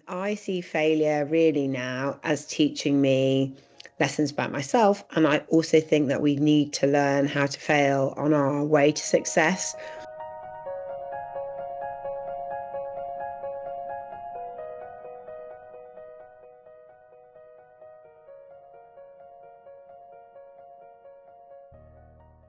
I see failure really now as teaching me lessons about myself. And I also think that we need to learn how to fail on our way to success.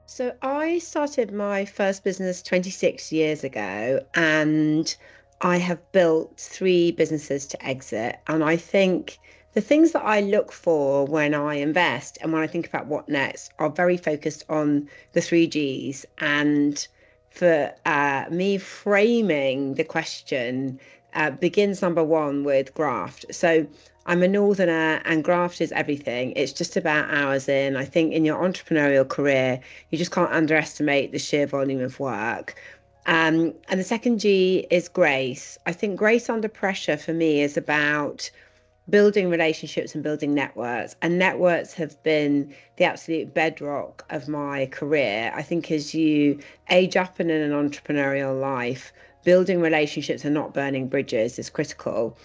So I started my first business 26 years ago, and I have built three businesses to exit. And I think the things that I look for when I invest and when I think about what next are very focused on the three G's. And for me, framing the question begins number one with graft. So I'm a northerner and graft is everything. It's just about hours in. I think in your entrepreneurial career, you just can't underestimate the sheer volume of work. And the second G is grace. I think grace under pressure for me is about building relationships and building networks. And networks have been the absolute bedrock of my career. I think as you age up in an entrepreneurial life, building relationships and not burning bridges is critical.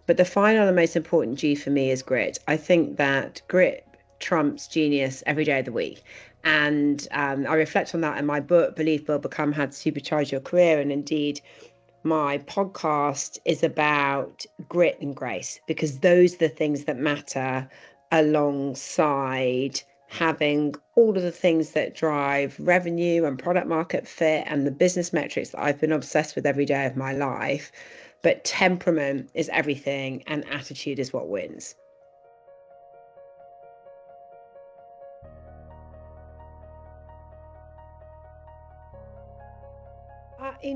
But the final and most important G for me is grit. I think that grit trumps genius every day of the week. And I reflect on that in my book, Believe, Build, Become, How to Supercharge Your Career. And indeed, my podcast is about grit and grace, because those are the things that matter alongside having all of the things that drive revenue and product market fit and the business metrics that I've been obsessed with every day of my life. But temperament is everything, and attitude is what wins.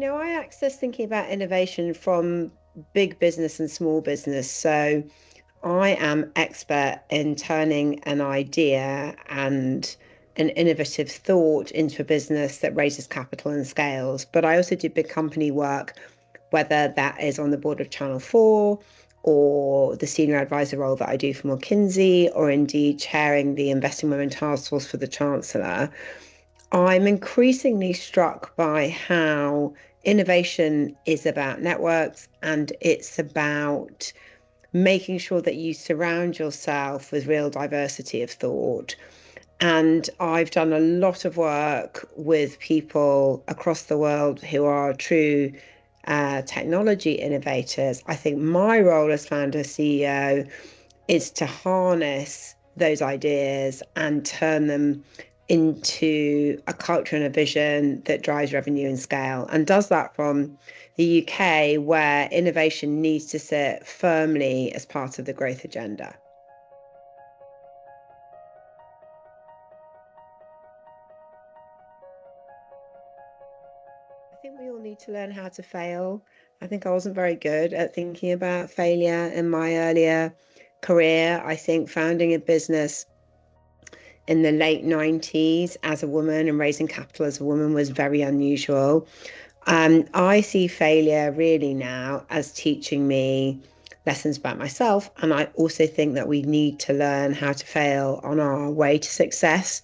I access thinking about innovation from big business and small business. So I am expert in turning an idea and an innovative thought into a business that raises capital and scales. But I also do big company work, whether that is on the board of Channel 4 or the senior advisor role that I do for McKinsey, or indeed chairing the Investing Women Taskforce for the Chancellor. I'm increasingly struck by how innovation is about networks, and it's about making sure that you surround yourself with real diversity of thought. And I've done a lot of work with people across the world who are true technology innovators. I think my role as founder CEO is to harness those ideas and turn them into a culture and a vision that drives revenue and scale, and does that from the UK, where innovation needs to sit firmly as part of the growth agenda. I think we all need to learn how to fail. I think I wasn't very good at thinking about failure in my earlier career. I think founding a business in the late 90s as a woman and raising capital as a woman was very unusual. I see failure really now as teaching me lessons about myself. And I also think that we need to learn how to fail on our way to success.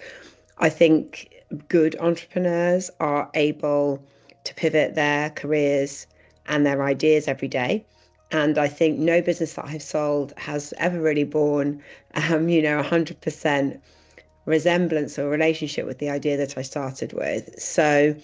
I think good entrepreneurs are able to pivot their careers and their ideas every day. And I think no business that I've sold has ever really borne, 100% resemblance or relationship with the idea that I started with. So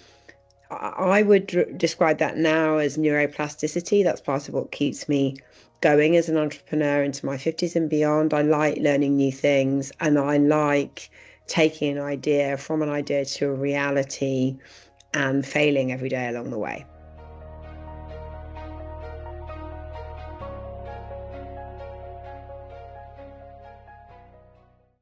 I would describe that now as neuroplasticity. That's part of what keeps me going as an entrepreneur into my 50s and beyond. I like learning new things, and I like taking an idea from an idea to a reality and failing every day along the way.